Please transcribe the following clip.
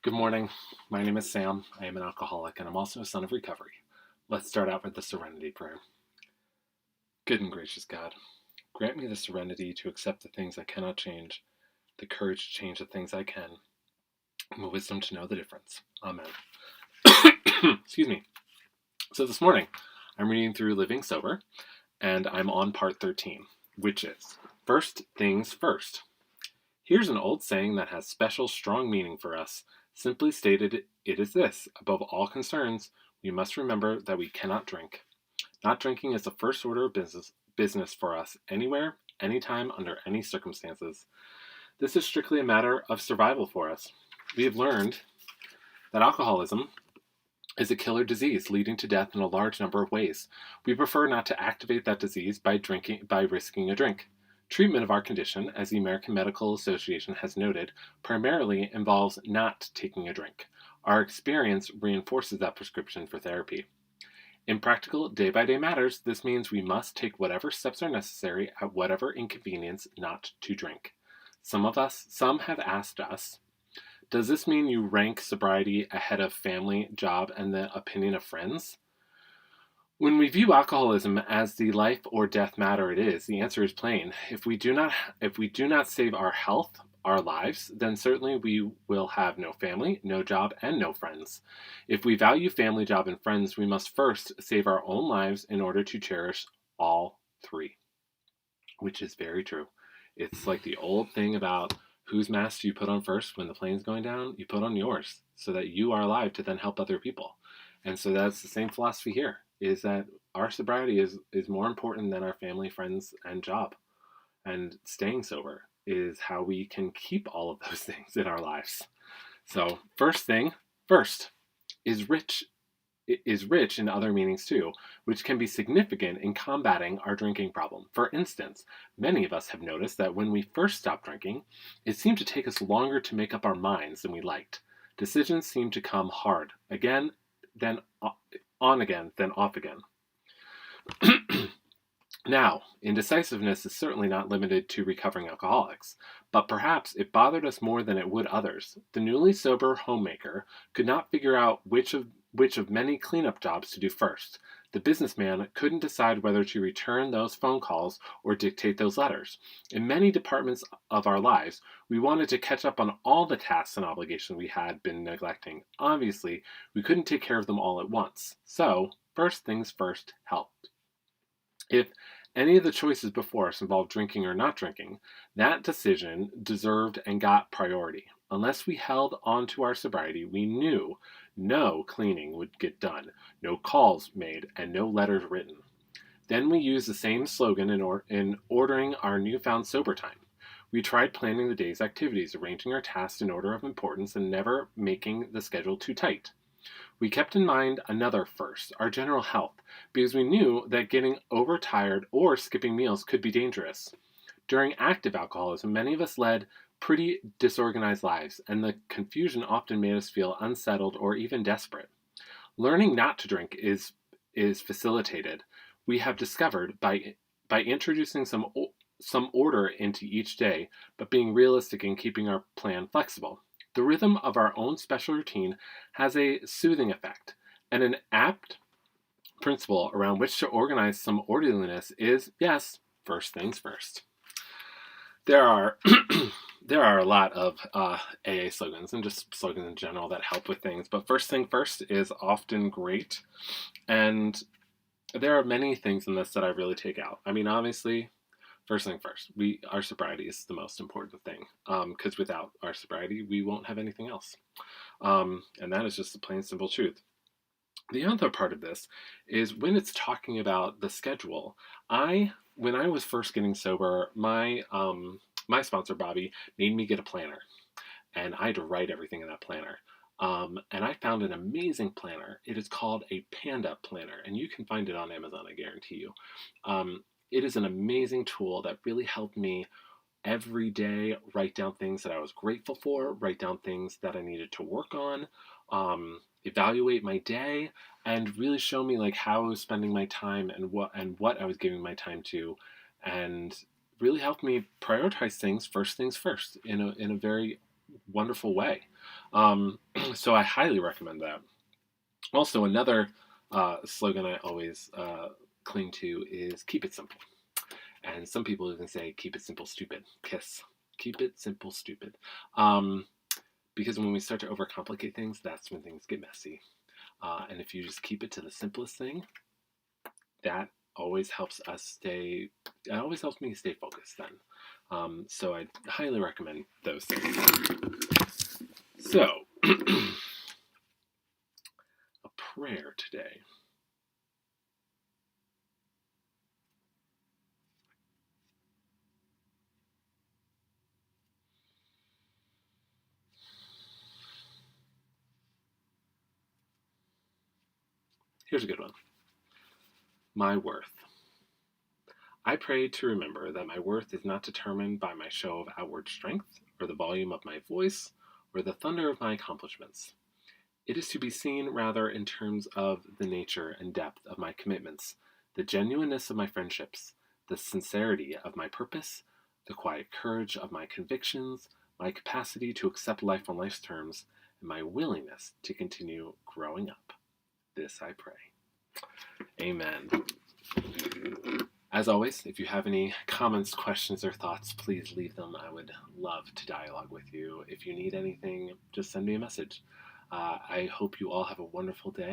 Good morning. My name is Sam. I am an alcoholic and I'm also a son of recovery. Let's start out with the Serenity Prayer. Good and gracious God, grant me the serenity to accept the things I cannot change, the courage to change the things I can, and the wisdom to know the difference. Amen. Excuse me. So this morning, I'm reading through Living Sober, and I'm on part 13, which is First Things First. Here's an old saying that has special, strong meaning for us. Simply stated, it is this: above all concerns, we must remember that we cannot drink. Not drinking is the first order of business for us, anywhere, anytime, under any circumstances. This is strictly a matter of survival for us. We have learned that alcoholism is a killer disease leading to death in a large number of ways. We prefer not to activate that disease by risking a drink. Treatment of our condition, as the American Medical Association has noted, primarily involves not taking a drink. Our experience reinforces that prescription for therapy. In practical, day-by-day matters, this means we must take whatever steps are necessary at whatever inconvenience not to drink. Some have asked us, does this mean you rank sobriety ahead of family, job, and the opinion of friends? When we view alcoholism as the life or death matter it is, the answer is plain. If we do not save our health, our lives, then certainly we will have no family, no job, and no friends. If we value family, job, and friends, we must first save our own lives in order to cherish all three, which is very true. It's like the old thing about whose mask do you put on first when the plane's going down? You put on yours so that you are alive to then help other people. And so that's the same philosophy here, is that our sobriety is more important than our family, friends, and job. And staying sober is how we can keep all of those things in our lives. So first thing first is rich in other meanings too, which can be significant in combating our drinking problem. For instance, many of us have noticed that when we first stopped drinking, it seemed to take us longer to make up our minds than we liked. Decisions seemed to come hard, again, then on again, then off again. Now, indecisiveness is certainly not limited to recovering alcoholics, but perhaps it bothered us more than it would others. The newly sober homemaker could not figure out which of many cleanup jobs to do first. The businessman couldn't decide whether to return those phone calls or dictate those letters. In many departments of our lives, we wanted to catch up on all the tasks and obligations we had been neglecting. Obviously, we couldn't take care of them all at once. So, first things first helped. If any of the choices before us involved drinking or not drinking, that decision deserved and got priority. Unless we held on to our sobriety, we knew no cleaning would get done, no calls made, and no letters written. Then we used the same slogan in ordering our newfound sober time. We tried planning the day's activities, arranging our tasks in order of importance, and never making the schedule too tight. We kept in mind another first, our general health, because we knew that getting overtired or skipping meals could be dangerous. During active alcoholism, many of us led pretty disorganized lives, and the confusion often made us feel unsettled or even desperate. Learning not to drink is facilitated, we have discovered, by introducing some order into each day, but being realistic in keeping our plan flexible. The rhythm of our own special routine has a soothing effect, and an apt principle around which to organize some orderliness is, yes, first things first. There are a lot of AA slogans and just slogans in general that help with things, but first thing first is often great, and there are many things in this that I really take out. I mean, obviously, first thing first, our sobriety is the most important thing, because without our sobriety, we won't have anything else. And that is just the plain simple truth. The other part of this is when it's talking about the schedule. When I was first getting sober, my sponsor, Bobby, made me get a planner, and I had to write everything in that planner. And I found an amazing planner. It is called a Panda planner, and you can find it on Amazon, I guarantee you. It is an amazing tool that really helped me every day write down things that I was grateful for, write down things that I needed to work on, evaluate my day, and really show me like how I was spending my time and what I was giving my time to, and really helped me prioritize things first in a very wonderful way. So I highly recommend that. Also, another slogan I always cling to is keep it simple. And some people even say keep it simple, stupid. Kiss. Keep it simple, stupid. Um, because when we start to overcomplicate things, that's when things get messy. And if you just keep it to the simplest thing, that always helps us stay. It always helps me stay focused. Then, so I highly recommend those things. So, a prayer today. Here's a good one. My worth. I pray to remember that my worth is not determined by my show of outward strength, or the volume of my voice, or the thunder of my accomplishments. It is to be seen rather in terms of the nature and depth of my commitments, the genuineness of my friendships, the sincerity of my purpose, the quiet courage of my convictions, my capacity to accept life on life's terms, and my willingness to continue growing up. This I pray. Amen. As always, if you have any comments, questions, or thoughts, please leave them. I would love to dialogue with you. If you need anything, just send me a message. I hope you all have a wonderful day.